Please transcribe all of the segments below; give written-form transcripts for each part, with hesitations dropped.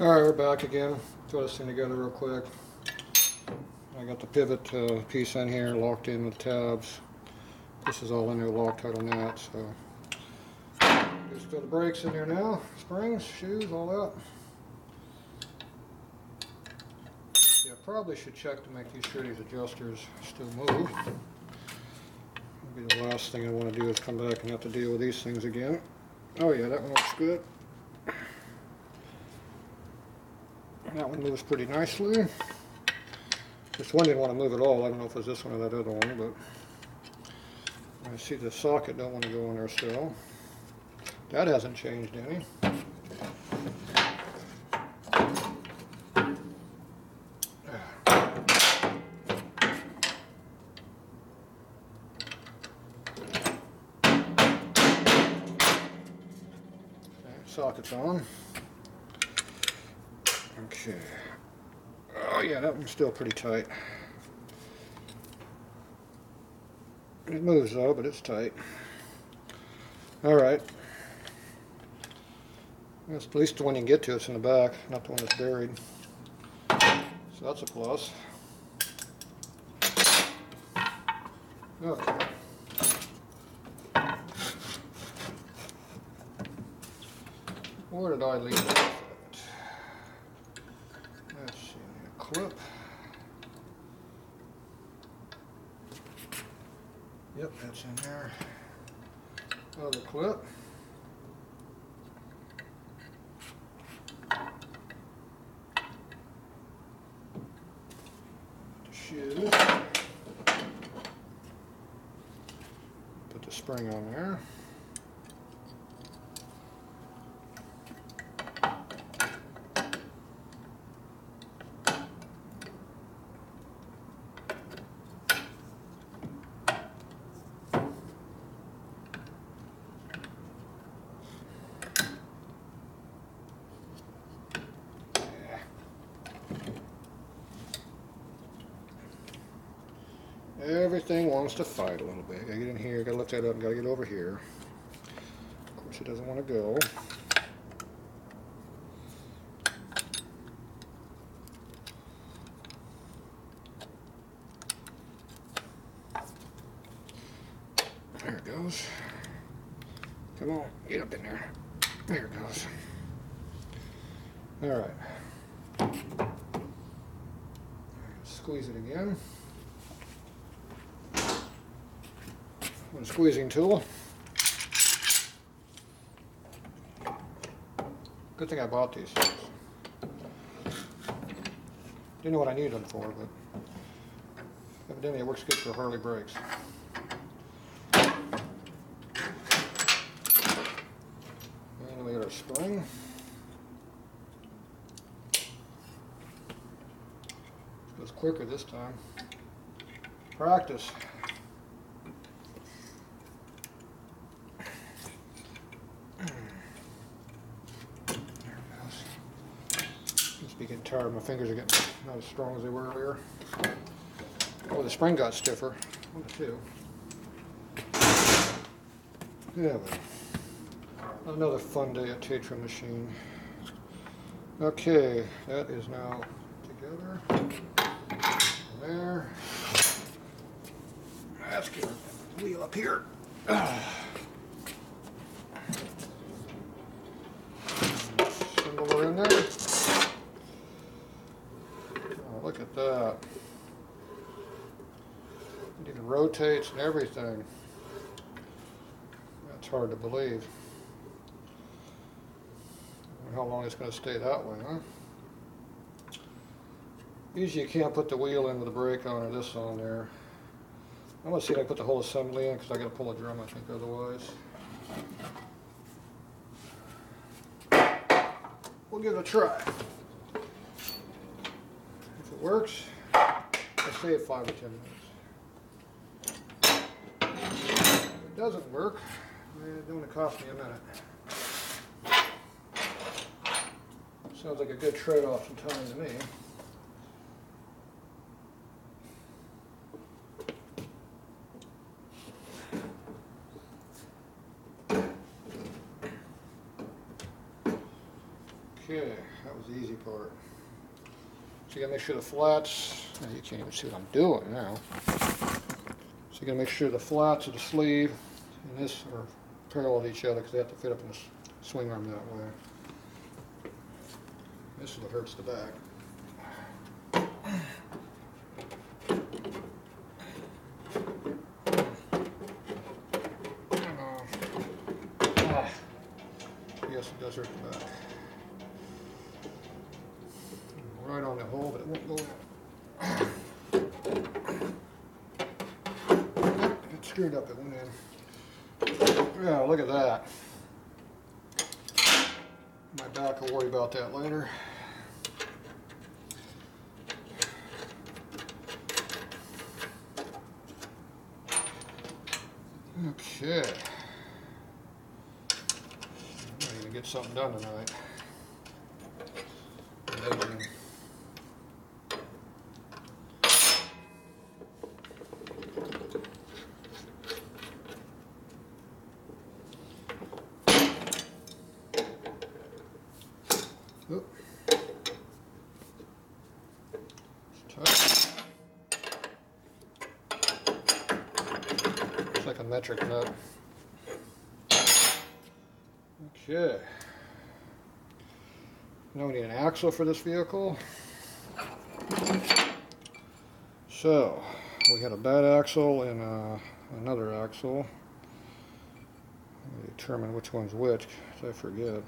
Alright, we're back again. Throw this thing together real quick. I got the pivot piece in here locked in with tabs. This is all in there, Loctite on that. So just throw the brakes in there now. Springs, shoes, all that. Yeah, probably should check to make sure these adjusters still move. Maybe the last thing I want to do is come back and have to deal with these things again. Oh yeah, that one looks good. That one moves pretty nicely. This one didn't want to move at all. I don't know if it was this one or that other one, but I see the socket don't want to go in there still. That hasn't changed any. Okay, socket's on. Okay. Oh yeah, that one's still pretty tight. It moves though, but it's tight. Alright. That's at least the one you can get to. It's in the back, not the one that's buried. So that's a plus. Okay. Where did I leave that? Let's see, a clip. Yep, that's in there. Another clip. The shoe. Put the spring on there. Everything wants to fight a little bit. Gotta get in here, gotta lift that up, and gotta get over here. Of course, it doesn't want to go. There it goes. Come on, get up in there. There it goes. Alright. Squeeze it again. With a squeezing tool. Good thing I bought these things. Didn't know what I needed them for, but evidently it works good for Harley brakes. And then we got our spring. It goes quicker this time. Practice. Be getting tired. My fingers are getting not as strong as they were earlier. Oh, the spring got stiffer. One or two. Yeah, but another fun day at Tatro machine. Okay, that is now together. And there. Let's get the wheel up here. Cymbal in there. Look at that. It even rotates and everything. That's hard to believe. I wonder how long it's going to stay that way, huh? Usually you can't put the wheel in with the brake on or this on there. I'm going to see if I can put the whole assembly in because I got to pull a drum, I think, otherwise. We'll give it a try. If it works, I save 5 or 10 minutes. If it doesn't work, it's going to cost me a minute. Sounds like a good trade-off in time to me. Okay. that was the easy part. So you gotta make sure the flats, now you can't even see what I'm doing now. So you gotta make sure the flats of the sleeve and this are parallel to each other because they have to fit up in the swing arm that way. This is what hurts the back. Yes, it does hurt the back. Right on the hole, but it won't go in. It screwed up, it went in. Yeah, look at that. My back will worry about that later. Okay. I'm ready to get something done tonight. Amazing. Oop. It's tight. It's like a metric nut. Okay. Now we need an axle for this vehicle. So, we had a bad axle and another axle. Let me determine which one's which, because I forget.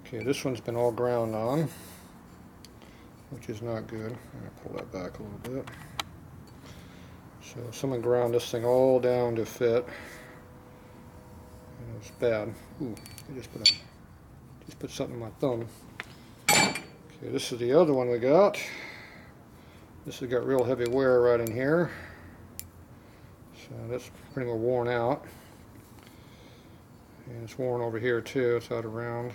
Okay, this one's been all ground on, which is not good. I'm going to pull that back a little bit. So someone ground this thing all down to fit. And it's bad. Ooh, I just put something in my thumb. Okay, this is the other one we got. This has got real heavy wear right in here. So that's pretty well worn out. And it's worn over here too, it's out of round.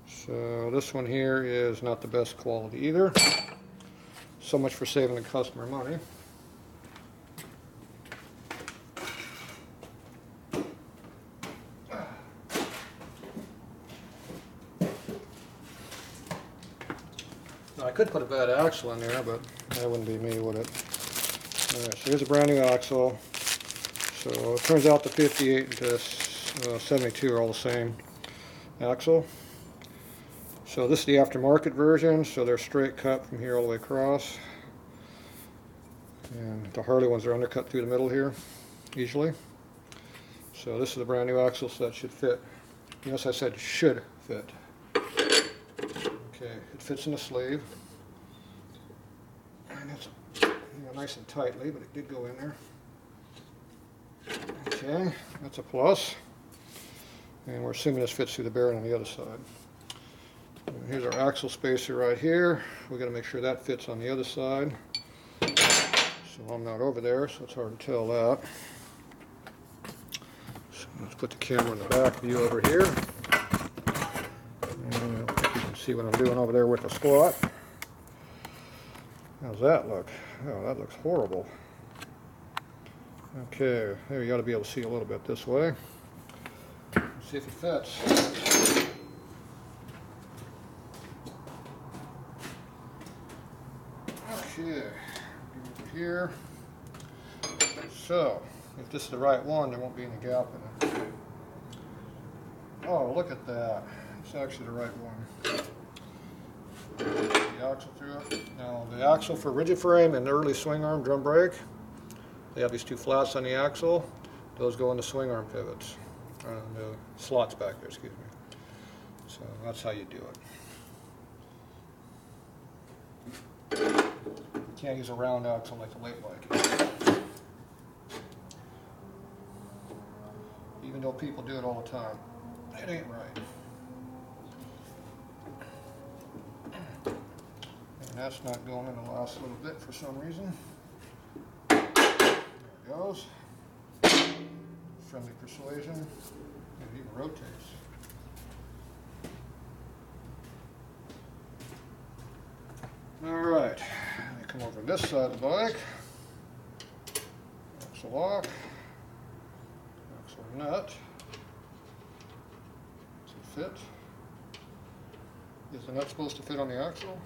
So this one here is not the best quality either. So much for saving the customer money. Now I could put a bad axle in there, but that wouldn't be me, would it? Alright, so here's a brand new axle. So it turns out the 58 and the 72 are all the same axle. So this is the aftermarket version, so they're straight cut from here all the way across. And the Harley ones are undercut through the middle here, easily. So this is a brand new axle, so that should fit. Yes, I said should fit. Okay, it fits in the sleeve. And it's nice and tightly, but it did go in there. Okay, that's a plus. And we're assuming this fits through the bearing on the other side. And here's our axle spacer right here. We've got to make sure that fits on the other side. So I'm not over there, so it's hard to tell that. So let's put the camera in the back view over here. And I think you can see what I'm doing over there with the squat. How's that look? Oh, that looks horrible. Okay, there you got to be able to see a little bit this way. Let's see if it fits. Okay, over here. So, if this is the right one, there won't be any gap in it. Oh, look at that. It's actually the right one. The axle through it. Now, the axle for rigid frame and early swing arm drum brake, they have these two flats on the axle. Those go in the swing arm pivots. The slots back there, excuse me. So that's how you do it. You can't use a round axle like the late bike. Even though people do it all the time. It ain't right. And that's not going in the last little bit for some reason. There it goes. Friendly persuasion. It even rotates. Alright, let me come over to this side of the bike. Axle lock. Axle nut. fit. Is the nut supposed to fit on the axle?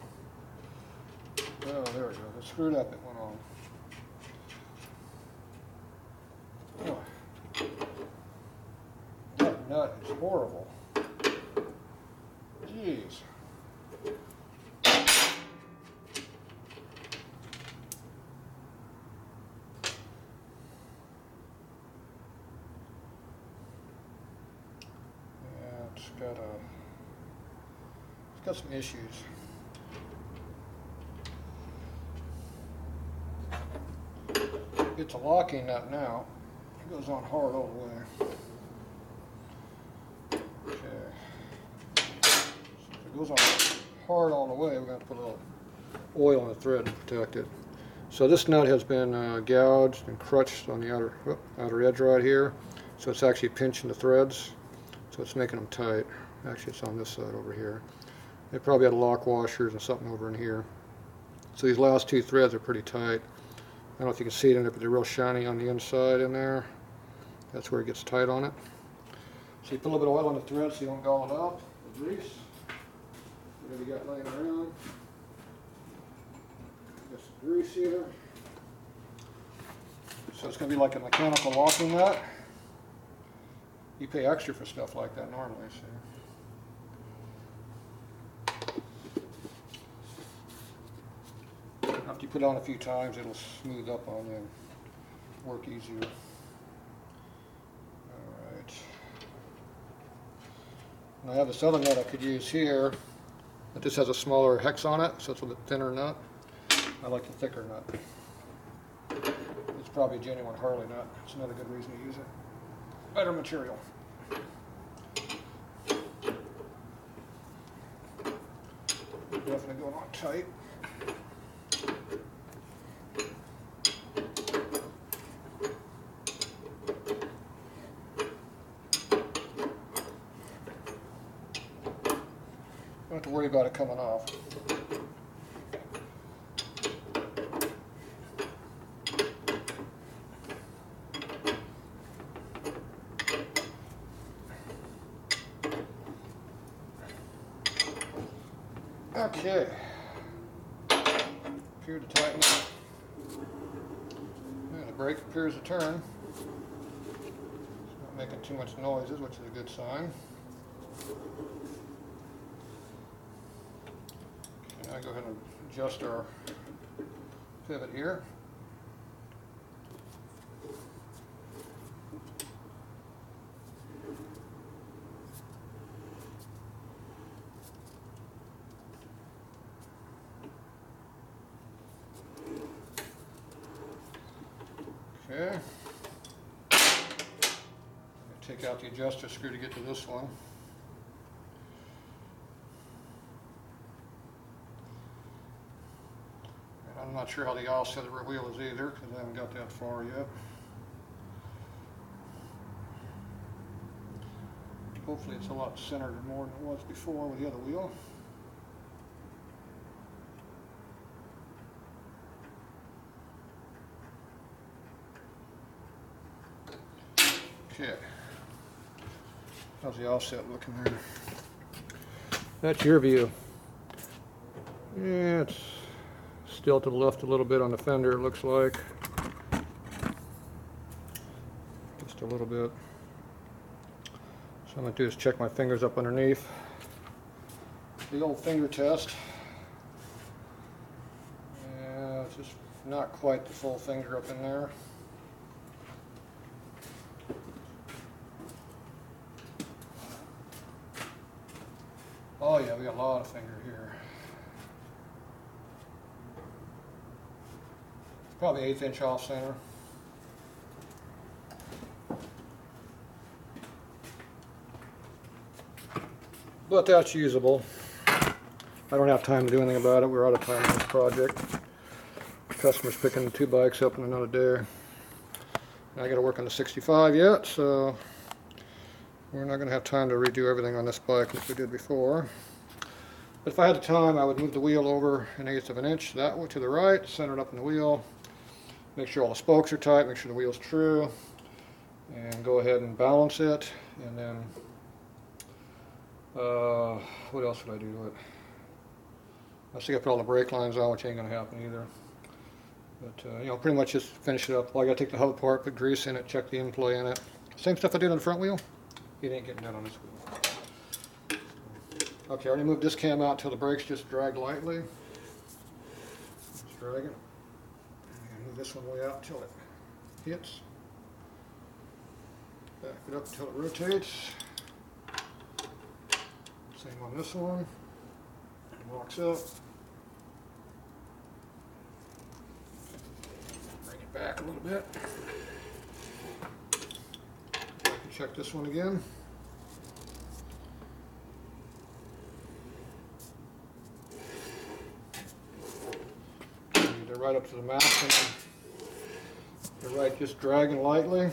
Oh, there we go. It screwed up. It went on. Oh. That nut is horrible. Jeez. It's got some issues. It's a locking nut now. It goes on hard all the way. Okay. So if it goes on hard all the way, we're going to put a little oil in the thread to protect it. So this nut has been gouged and crutched on the outer edge right here. So it's actually pinching the threads. So it's making them tight. Actually, it's on this side over here. They probably had lock washers and something over in here. So these last two threads are pretty tight. I don't know if you can see it in there, but they're real shiny on the inside in there. That's where it gets tight on it. So you put a little bit of oil on the thread so you don't gall it up. The grease, whatever you got laying around. Get some grease here. So it's going to be like a mechanical locking nut. You pay extra for stuff like that normally. So after you put it on a few times, it'll smooth up on you and work easier. Alright. I have this other nut I could use here, but this has a smaller hex on it, so it's a bit thinner nut. I like the thicker nut. It's probably a genuine Harley nut. It's another good reason to use it. Better material. Definitely going on tight. Don't have to worry about it coming off. Okay, appear to tighten up. And the brake appears to turn. It's not making too much noises, which is a good sign. Okay, now go ahead and adjust our pivot here. Okay. Take out the adjuster screw to get to this one. And I'm not sure how the offset of the rear wheel is either, because I haven't got that far yet. Hopefully it's a lot centered more than it was before with the other wheel. Okay. How's the offset looking there? That's your view. Yeah, it's still to the left a little bit on the fender, it looks like. Just a little bit. So I'm going to do is check my fingers up underneath. The old finger test. Yeah, it's just not quite the full finger up in there. Oh yeah, we got a lot of finger here. Probably 1/8 inch off center. But that's usable. I don't have time to do anything about it. We're out of time on this project. The customer's picking the 2 bikes up in another day. I got to work on the 65 yet, so we're not going to have time to redo everything on this bike like we did before. But if I had the time, I would move the wheel over 1/8 of an inch that way to the right, center it up in the wheel, make sure all the spokes are tight, make sure the wheel's true, and go ahead and balance it, and then What else would I do to it? I still got to put all the brake lines on, which ain't going to happen either. But, you know, pretty much just finish it up. Well, I got to take the hub apart, put grease in it, check the in-play in it. Same stuff I did on the front wheel. It ain't getting done on this wheel. Okay, I already moved this cam out until the brakes just drag lightly. Just drag it. And move this one way out until it hits. Back it up until it rotates. Same on this one. It locks up. Bring it back a little bit. I can check this one again. They're right up to the max, and they're right just dragging lightly.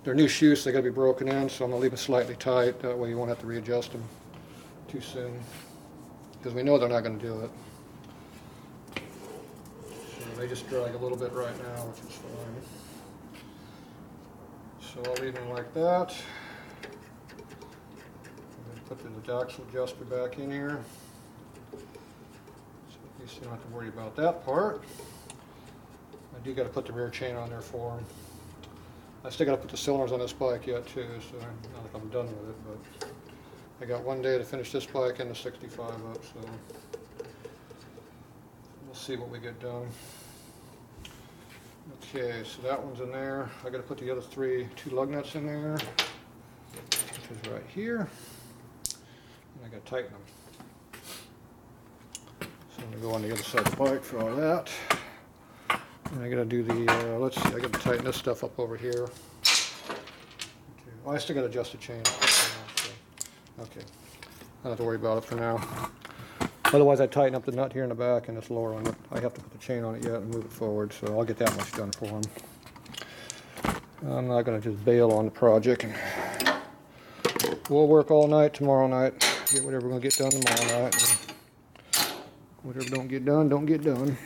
They're new shoes, so they got to be broken in, so I'm going to leave them slightly tight. That way you won't have to readjust them too soon, because we know they're not going to do it. So they just drag a little bit right now, which is fine. So I'll leave them like that. And then put the axle adjuster back in here. So at least you don't have to worry about that part. I do got to put the rear chain on there for them. I still got to put the cylinders on this bike yet too, so not like I'm done with it, but I got one day to finish this bike and the 65 up, so we'll see what we get done. Okay, so that one's in there. I got to put the other two lug nuts in there, which is right here, and I got to tighten them. So I'm going to go on the other side of the bike for all that. And I gotta do the, let's see, I gotta tighten this stuff up over here. Well, I still gotta adjust the chain. Okay, I don't have to worry about it for now. Otherwise, I tighten up the nut here in the back and this lower one. I have to put the chain on it yet and move it forward, so I'll get that much done for him. I'm not gonna just bail on the project. And we'll work all night tomorrow night, get whatever we're gonna get done tomorrow night. And whatever don't get done, don't get done.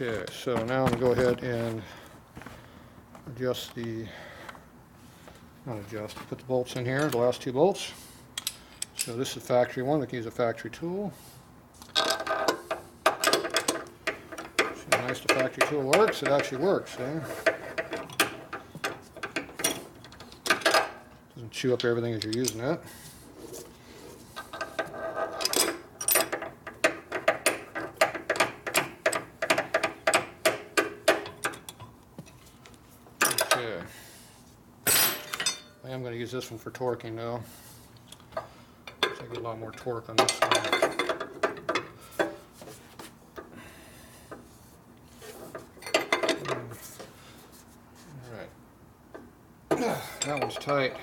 Okay, so now I'm going to go ahead and adjust put the bolts in here, the last two bolts. So this is factory one, we can use a factory tool. See how nice the factory tool works? It actually works, eh? Doesn't chew up everything as you're using it. I am going to use this one for torquing though. So I get a lot more torque on this one. Alright. That one's tight.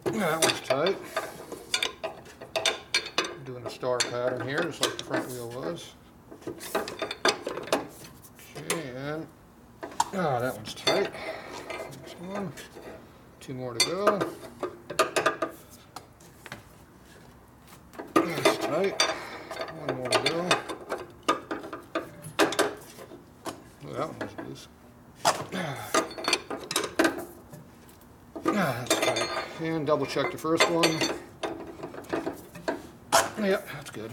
That one's tight. I'm doing a star pattern here, just like the front wheel was. Okay, and that one's tight. Next one. Two more to go. That's tight. One more to go. Oh, that one was loose. That's tight. And double check the first one. Yep, that's good.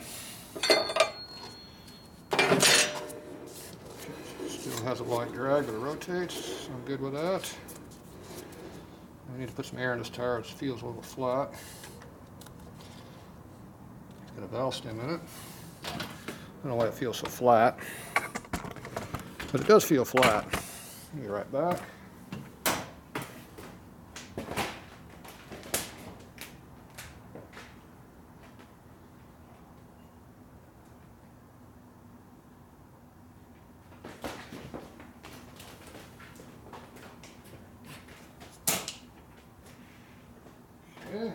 Still has a light drag, but it rotates. I'm good with that. I need to put some air in this tire. It feels a little flat. Got a valve stem in it. I don't know why it feels so flat, but it does feel flat. I'll be right back. Okay.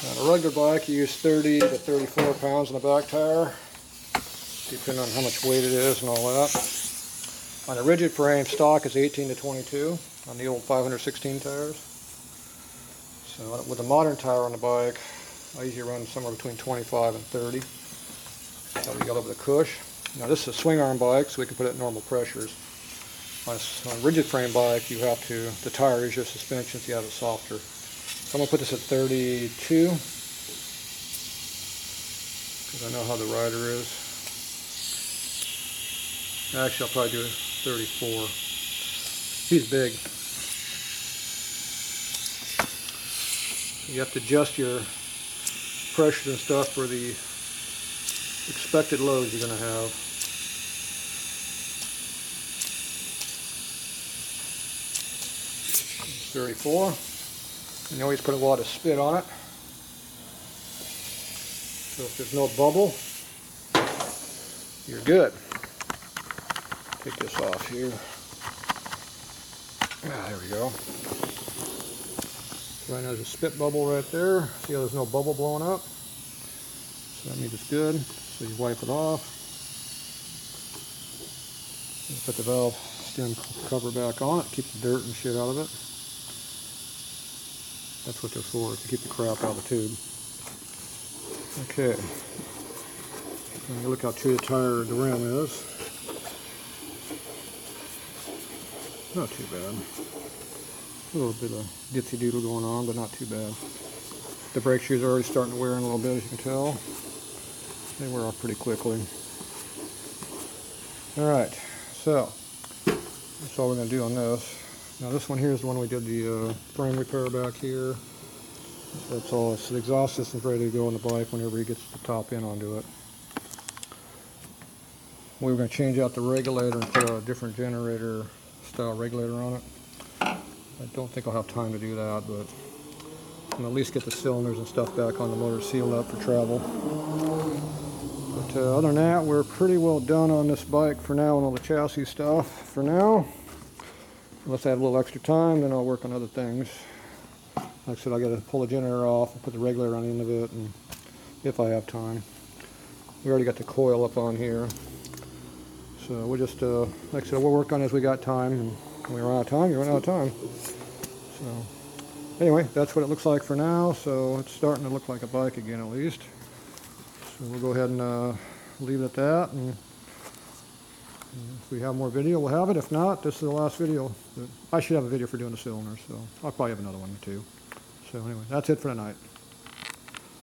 On a regular bike, you use 30 to 34 pounds on the back tire, depending on how much weight it is and all that. On a rigid frame, stock is 18 to 22 on the old 516 tires. So with a modern tire on the bike, I usually run somewhere between 25 and 30. So we got over the cush. Now this is a swing arm bike, so we can put it at normal pressures. On a rigid frame bike, you have to, the tire is your suspension, so you have it softer. So I'm going to put this at 32, because I know how the rider is. Actually, I'll probably do 34. He's big. You have to adjust your pressure and stuff for the expected loads you're going to have. It's 34. And you always put a lot of spit on it. So if there's no bubble, you're good. Take this off here. Ah, there we go. Right now there's a spit bubble right there. See how there's no bubble blowing up? So that means it's good. So you wipe it off. You put the valve stem cover back on it, keep the dirt and shit out of it. That's what they're for, to keep the crap out of the tube. Okay. And look how true the tire the rim is. Not too bad. A little bit of ditsy doodle going on, but not too bad. The brake shoes are already starting to wear in a little bit, as you can tell. They wear off pretty quickly. Alright, so that's all we're going to do on this. Now this one here is the one we did the frame repair back here. That's all. It's the exhaust system's ready to go on the bike whenever he gets the top end onto it. We were going to change out the regulator and put a different generator style regulator on it. I don't think I'll have time to do that, but I'm gonna at least get the cylinders and stuff back on the motor sealed up for travel. But other than that, we're pretty well done on this bike for now and all the chassis stuff. For now, unless I have a little extra time, then I'll work on other things. Like I said, I got to pull the generator off and put the regulator on the end of it, and if I have time. We already got the coil up on here. So we'll just, like I said, we'll work on it as we got time, and when we run out of time, you run out of time. So anyway, that's what it looks like for now. So it's starting to look like a bike again, at least. So we'll go ahead and leave it at that. And if we have more video, we'll have it. If not, this is the last video. I should have a video for doing the cylinders, so I'll probably have another one too. So anyway, that's it for tonight.